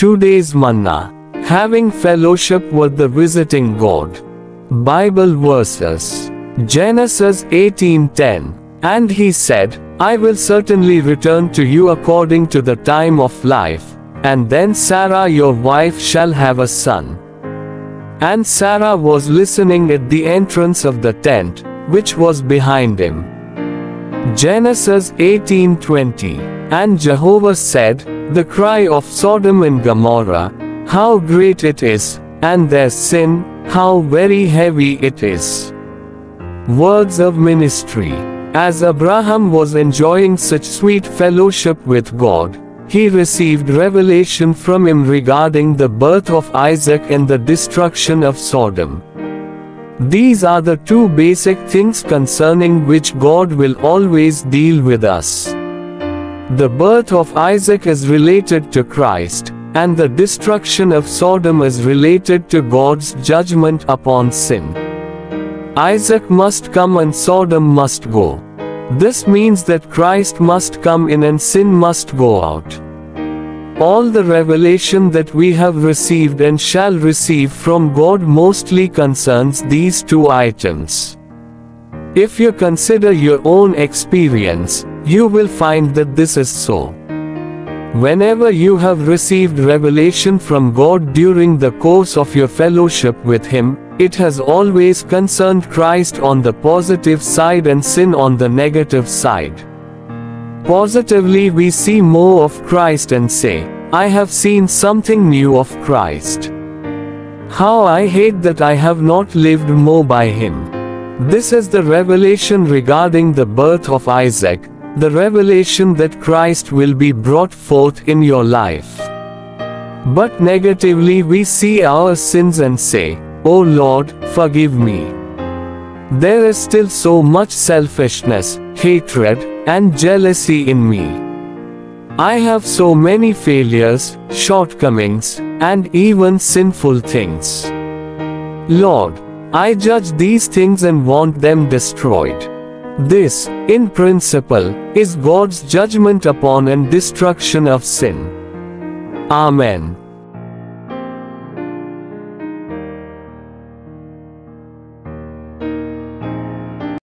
Today's manna. Having fellowship with the visiting God. Bible verses. Genesis 18:10. And he said, I will certainly return to you according to the time of life, and then Sarah your wife shall have a son. And Sarah was listening at the entrance of the tent, which was behind him. Genesis 18:20. And Jehovah said, the cry of Sodom and Gomorrah, how great it is, and their sin, how very heavy it is. Words of ministry. As Abraham was enjoying such sweet fellowship with God, he received revelation from him regarding the birth of Isaac and the destruction of Sodom. These are the two basic things concerning which God will always deal with us. The birth of Isaac is related to Christ, and the destruction of Sodom is related to God's judgment upon sin. Isaac must come and Sodom must go. This means that Christ must come in and sin must go out. All the revelation that we have received and shall receive from God mostly concerns these two items. If you consider your own experience, you will find that this is so. Whenever you have received revelation from God during the course of your fellowship with Him, it has always concerned Christ on the positive side and sin on the negative side. Positively we see more of Christ and say, I have seen something new of Christ. How I hate that I have not lived more by Him. This is the revelation regarding the birth of Isaac, the revelation that Christ will be brought forth in your life. But negatively we see our sins and say, O Lord, forgive me. There is still so much selfishness, hatred, and jealousy in me. I have so many failures, shortcomings, and even sinful things. Lord, I judge these things and want them destroyed. This, in principle, is God's judgment upon and destruction of sin. Amen.